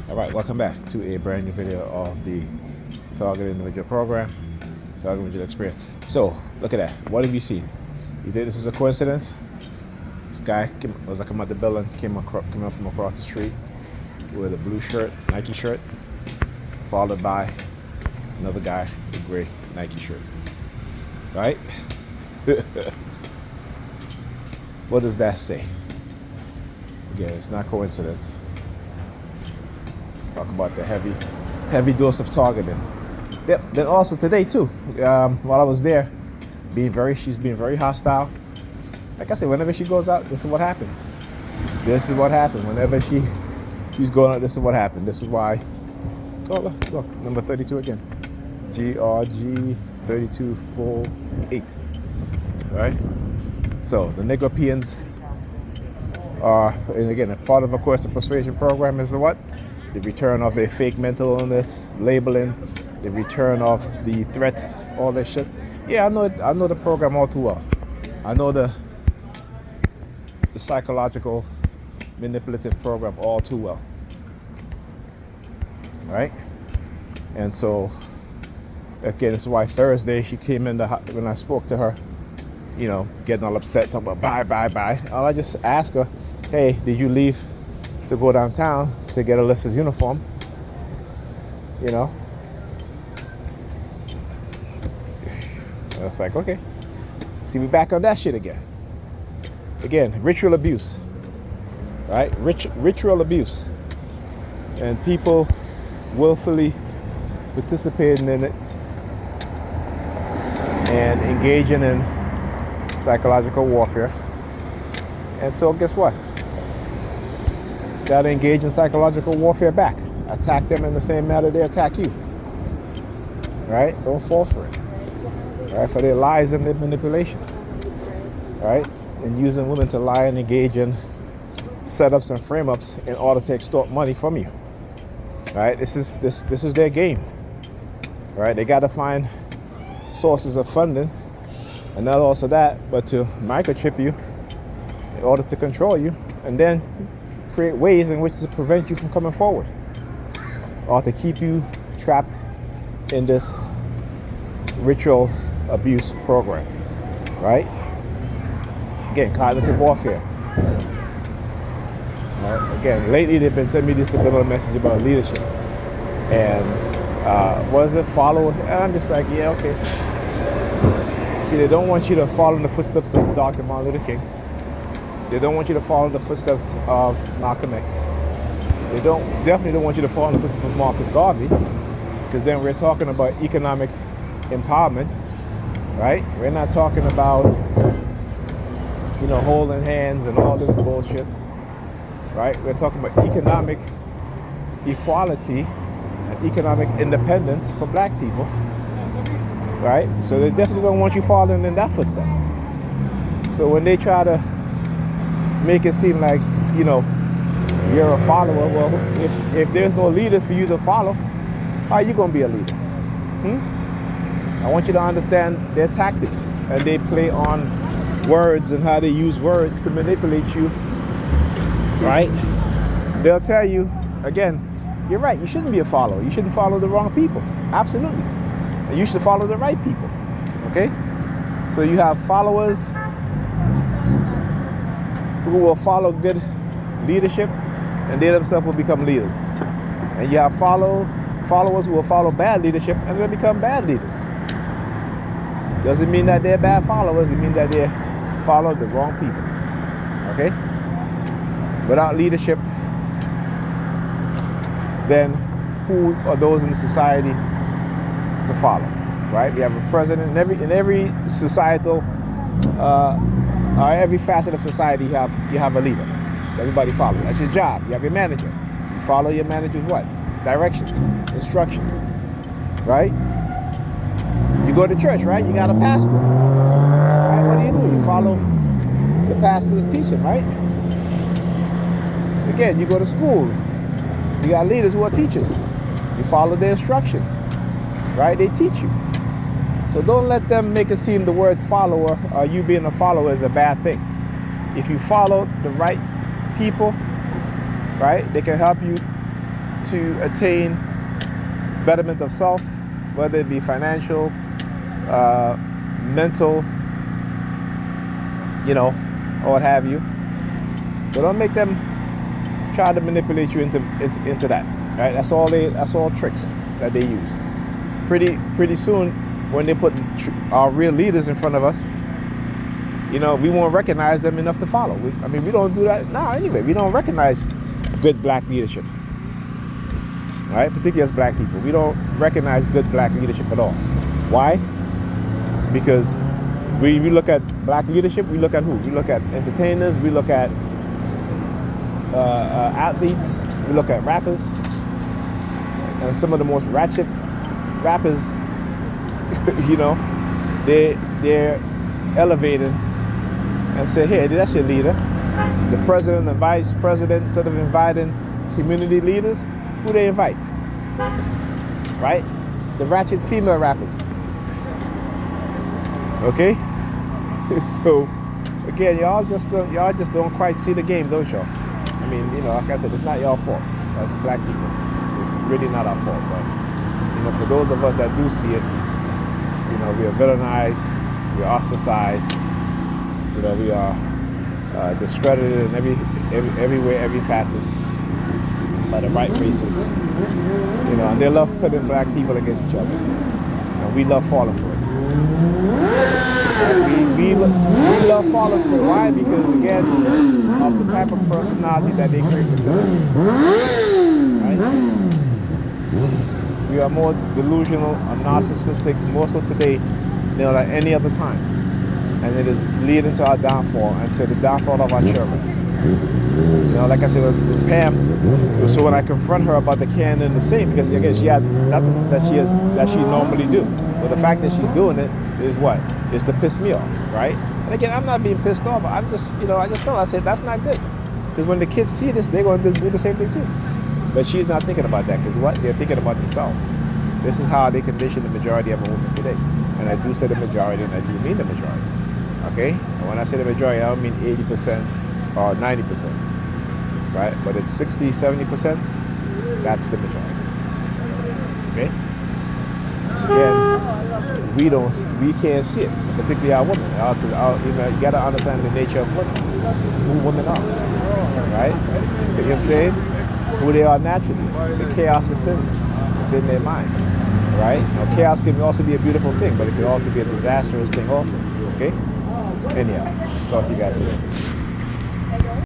All right, welcome back to a brand new video of the Target Individual Program, Target Individual Experience. So, look at that. What have you seen? You think this is a coincidence? This guy was like, come out the building, came up from across the street with a blue shirt, Nike shirt, followed by another guy with a gray Nike shirt. Right? What does that say? Again, it's not coincidence. Talk about the heavy dose of targeting. Yep. Then also today too, while I was there, she's being very hostile. Like I said, whenever she goes out, this is what happens. This is what happened. Whenever she's going out, this is what happened. This is why. Oh look, number 32 again. GRG 3248. Right. So the Negropeans are, and again, a part of a course of persuasion program is the what? The return of a fake mental illness, labeling, the return of the threats, all that shit. Yeah, I know the program all too well. I know the psychological manipulative program all too well. Right? And so, again, this is why Thursday she came in when I spoke to her, getting all upset, talking about bye. I just asked her, hey, did you leave to go downtown to get Alyssa's uniform? I was like, okay. See, we back on that shit again. Again, ritual abuse, right? Ritual abuse. And people willfully participating in it and engaging in psychological warfare. And so guess what? Got to engage in psychological warfare back. Attack them in the same manner they attack you. Right? Don't fall for it. Right? For their lies and their manipulation. Right? And using women to lie and engage in setups and frame-ups in order to extort money from you. Right? This is their game. Right? They got to find sources of funding, and not also that, but to microchip you in order to control you, and then create ways in which to prevent you from coming forward, or to keep you trapped in this ritual abuse program, right? Again, cognitive warfare. Right? Again, lately they've been sending me this subliminal message about leadership, and was it follow? And I'm just like, yeah, okay. See, they don't want you to follow in the footsteps of Dr. Martin Luther King. They don't want you to follow in the footsteps of Malcolm X. They definitely don't want you to follow in the footsteps of Marcus Garvey, because then we're talking about economic empowerment, right? We're not talking about, holding hands and all this bullshit, right? We're talking about economic equality and economic independence for black people, right? So they definitely don't want you following in that footstep. So when they try to make it seem like, you're a follower, well, if there's no leader for you to follow, how are you going to be a leader? I want you to understand their tactics, and they play on words and how they use words to manipulate you, right? They'll tell you, again, you're right, you shouldn't be a follower. You shouldn't follow the wrong people. Absolutely. And you should follow the right people, okay? So you have followers who will follow good leadership, and they themselves will become leaders. And you have followers who will follow bad leadership, and they'll become bad leaders. Doesn't mean that they're bad followers. It means that they follow the wrong people. Okay? Without leadership, then who are those in society to follow? Right? We have a president in every societal, every facet of society. You have a leader. Everybody follows. That's your job. You have your manager. You follow your manager's what? Direction, instruction. Right? You go to church, right? You got a pastor. Right? What do? You follow the pastor's teaching, right? Again, you go to school. You got leaders who are teachers. You follow their instructions, right? They teach you. So don't let them make it seem the word follower or you being a follower is a bad thing. If you follow the right people, right, they can help you to attain betterment of self, whether it be financial, mental, or what have you. So don't make them try to manipulate you into that. Right? That's all tricks that they use. Pretty soon, when they put our real leaders in front of us, we won't recognize them enough to follow. We don't do that now anyway. We don't recognize good black leadership. Right? Particularly as black people. We don't recognize good black leadership at all. Why? Because we look at black leadership, we look at who? We look at entertainers, we look at athletes, we look at rappers. And some of the most ratchet rappers, they're elevated and say, hey, that's your leader. The president and vice president, instead of inviting community leaders, who they invite? Right? The ratchet female rappers. Okay? So again, y'all just don't quite see the game, don't y'all? Like I said, it's not y'all fault. That's black people. It's really not our fault. But for those of us that do see it, we are villainized, we are ostracized, we are discredited in every way, every facet by the right racists. And they love putting black people against each other. And we love falling for it. We love falling for it. Why? Because again, of the type of personality that they create within us. Right? We are more delusional and narcissistic, more so today than at any other time. And it is leading to our downfall and to the downfall of our children. Like I said with Pam, so when I confront her about the can and the same, because again, she has nothing that she normally do. But the fact that she's doing it is what? Is to piss me off, right? And again, I'm not being pissed off. I'm just, I just told her, I said, that's not good. Because when the kids see this, they're going to do the same thing too. But she's not thinking about that, because what? They're thinking about themselves. This is how they condition the majority of women today. And I do say the majority, and I do mean the majority. Okay? And when I say the majority, I don't mean 80% or 90%. Right? But it's 60, 70%. That's the majority. Okay? Again, we can't see it, particularly our women. You got to understand the nature of women, who women are, right? You know what I'm saying? Who they are naturally, the chaos within their mind, right? Chaos can also be a beautiful thing, but it can also be a disastrous thing also. Okay? Anyhow, talk to you guys later.